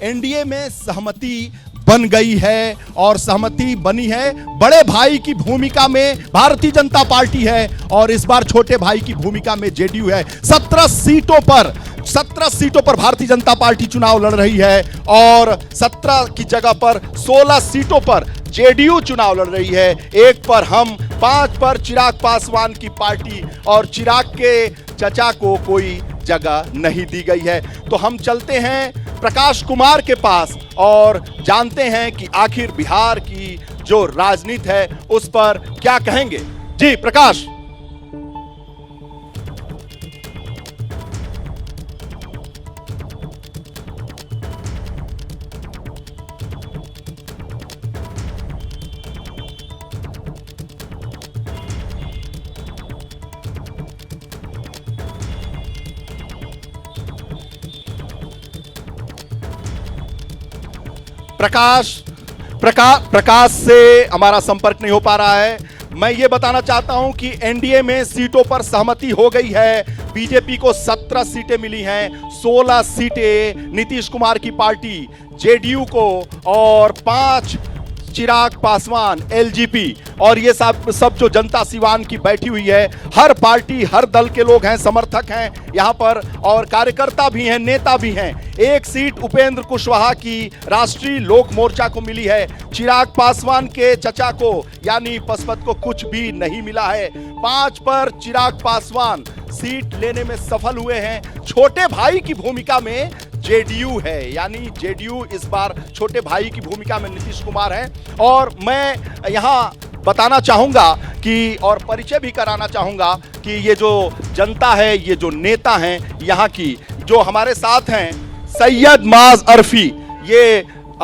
NDA में सहमति बन गई है और सहमति बनी है। बड़े भाई की भूमिका में भारतीय जनता पार्टी है और इस बार छोटे भाई की भूमिका में जेडीयू है। 17 सीटों पर भारतीय जनता पार्टी चुनाव लड़ रही है और 17 की जगह पर 16 सीटों पर जेडीयू चुनाव लड़ रही है। 1 पर हम, 5 पर चिराग पासवान की पार्टी और चिराग के चचा को कोई जगह नहीं दी गई है। तो हम चलते हैं प्रकाश कुमार के पास और जानते हैं कि आखिर बिहार की जो राजनीति है उस पर क्या कहेंगे। जी प्रकाश। प्रकाश से हमारा संपर्क नहीं हो पा रहा है। मैं ये बताना चाहता हूं कि एनडीए में सीटों पर सहमति हो गई है। बीजेपी को 17 सीटें मिली हैं, 16 सीटें नीतीश कुमार की पार्टी जेडीयू को और 5 चिराग पासवान एलजेपी और ये सब जो जनता सिवान की बैठी हुई है। हर पार्टी, हर दल के लोग हैं, समर्थक हैं यहाँ पर और कार्यकर्ता भी हैं, नेता भी हैं। 1 सीट उपेंद्र कुशवाहा की राष्ट्रीय लोक मोर्चा को मिली है। चिराग पासवान के चचा को यानी पशुपत को कुछ भी नहीं मिला है। 5 पर चिराग पासवान सीट लेने में सफल हुए हैं। छोटे भाई की भूमिका में जेडीयू है, यानी जेडीयू इस बार छोटे भाई की भूमिका में नीतीश कुमार है। और मैं यहाँ बताना चाहूँगा कि और परिचय भी कराना चाहूँगा कि ये जो जनता है, ये जो नेता हैं यहाँ की, जो हमारे साथ हैं सैयद माज अरफी, ये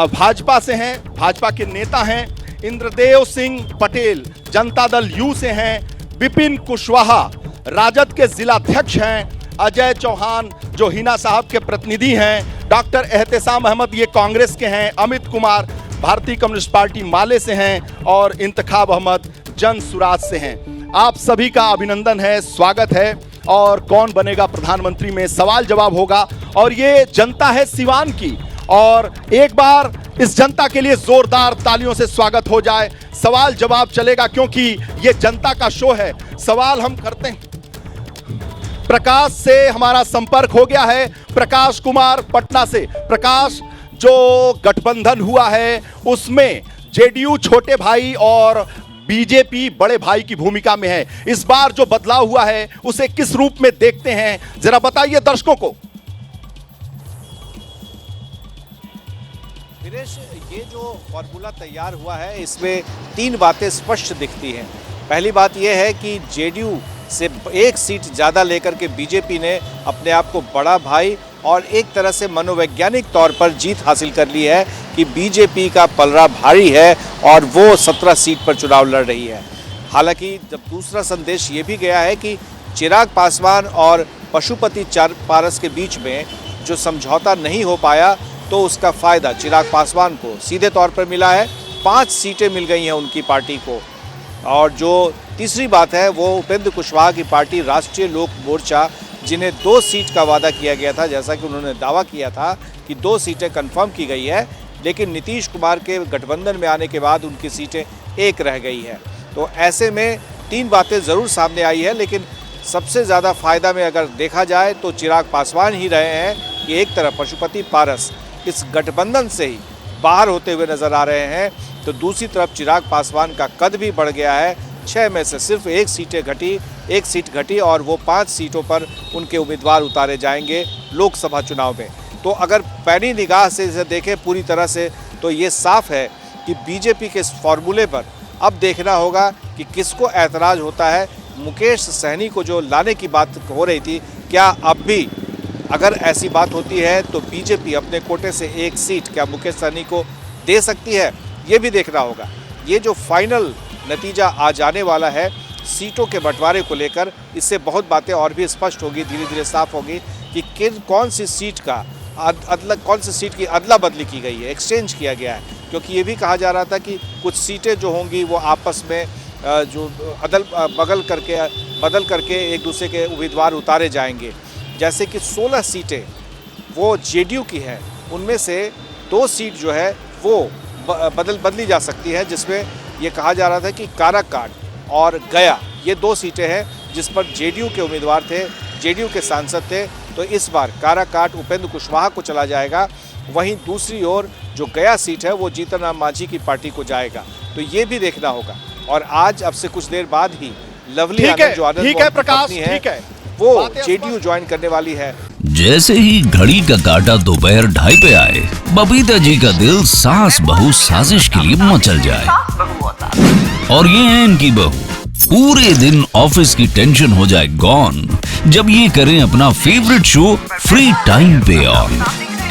भाजपा से हैं, भाजपा के नेता हैं। इंद्रदेव सिंह पटेल जनता दल यू से हैं। विपिन कुशवाहा राजद के जिलाध्यक्ष हैं। अजय चौहान जो हिना साहब के प्रतिनिधि हैं। डॉक्टर एहतेसाम अहमद ये कांग्रेस के हैं। अमित कुमार भारतीय कम्युनिस्ट पार्टी माले से हैं और इंतखाब अहमद जन सुराज से हैं। आप सभी का अभिनंदन है, स्वागत है। और कौन बनेगा प्रधानमंत्री में सवाल जवाब होगा और ये जनता है सिवान की। और एक बार इस जनता के लिए जोरदार तालियों से स्वागत हो जाए। सवाल जवाब चलेगा क्योंकि ये जनता का शो है। सवाल हम करते हैं। प्रकाश से हमारा संपर्क हो गया है, प्रकाश कुमार पटना से। प्रकाश, जो गठबंधन हुआ है उसमें जेडीयू छोटे भाई और बीजेपी बड़े भाई की भूमिका में है। इस बार जो बदलाव हुआ है उसे किस रूप में देखते हैं, जरा बताइए दर्शकों को। दिनेश, ये जो फॉर्मूला तैयार हुआ है इसमें 3 बातें स्पष्ट दिखती हैं। पहली बात यह है कि जेडीयू से 1 सीट ज़्यादा लेकर के बीजेपी ने अपने आप को बड़ा भाई और एक तरह से मनोवैज्ञानिक तौर पर जीत हासिल कर ली है कि बीजेपी का पलड़ा भारी है और वो 17 सीट पर चुनाव लड़ रही है। हालांकि जब दूसरा संदेश ये भी गया है कि चिराग पासवान और पशुपति पारस के बीच में जो समझौता नहीं हो पाया तो उसका फ़ायदा चिराग पासवान को सीधे तौर पर मिला है। 5 सीटें मिल गई हैं उनकी पार्टी को। और जो तीसरी बात है वो उपेंद्र कुशवाहा की पार्टी राष्ट्रीय लोक मोर्चा, जिन्हें 2 सीट का वादा किया गया था, जैसा कि उन्होंने दावा किया था कि 2 सीटें कंफर्म की गई है, लेकिन नीतीश कुमार के गठबंधन में आने के बाद उनकी सीटें 1 रह गई है। तो ऐसे में 3 बातें ज़रूर सामने आई है, लेकिन सबसे ज़्यादा फ़ायदा में अगर देखा जाए तो चिराग पासवान ही रहे हैं कि एक तरफ पशुपति पारस इस गठबंधन से ही बाहर होते हुए नज़र आ रहे हैं, तो दूसरी तरफ चिराग पासवान का कद भी बढ़ गया है। 6 में से सिर्फ 1 सीट घटी और वो 5 सीटों पर उनके उम्मीदवार उतारे जाएंगे लोकसभा चुनाव में। तो अगर पैनी निगाह से इसे देखें पूरी तरह से तो ये साफ है कि बीजेपी के इस फॉर्मूले पर अब देखना होगा कि किसको ऐतराज़ होता है। मुकेश सहनी को जो लाने की बात हो रही थी, क्या अब भी अगर ऐसी बात होती है तो बीजेपी अपने कोटे से 1 सीट क्या मुकेश सहनी को दे सकती है, ये भी देखना होगा। ये जो फाइनल नतीजा आ जाने वाला है सीटों के बंटवारे को लेकर, इससे बहुत बातें और भी स्पष्ट होगी, धीरे धीरे साफ होगी कि कौन सी सीट की अदला बदली की गई है, एक्सचेंज किया गया है। क्योंकि ये भी कहा जा रहा था कि कुछ सीटें जो होंगी वो आपस में जो बदल करके एक दूसरे के उम्मीदवार उतारे जाएंगे। जैसे कि 16 सीटें वो जेडीयू की है उनमें से 2 सीट जो है वो बदली जा सकती है, जिसमें ये कहा जा रहा था कि काराकाट और गया ये 2 सीटें हैं जिस पर जेडीयू के उम्मीदवार थे, जेडीयू के सांसद थे। तो इस बार काराकाट उपेंद्र कुशवाहा को चला जाएगा, वहीं दूसरी ओर जो गया सीट है वो जीतन राम मांझी की पार्टी को जाएगा। तो ये भी देखना होगा। और आज अब से कुछ देर बाद ही लवली आनंद जो आनंद ठीक है प्रकाश, पत्नी ठीक है, वो जेडीयू ज्वाइन करने वाली है। जैसे ही घड़ी का काटा दोपहर 2:30 पे आए, बबीता जी का दिल सास बहू साजिश के लिए मचल जाए। और ये है इनकी बहू, पूरे दिन ऑफिस की टेंशन हो जाए गॉन जब ये करें अपना फेवरेट शो फ्री टाइम पे ऑन।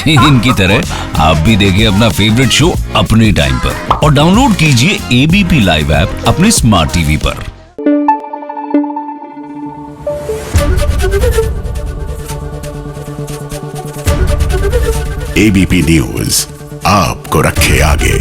इनकी तरह आप भी देखिए अपना फेवरेट शो अपने टाइम पर और डाउनलोड कीजिए एबीपी लाइव ऐप अपने स्मार्ट टीवी पर। एबीपी न्यूज आपको रखे आगे।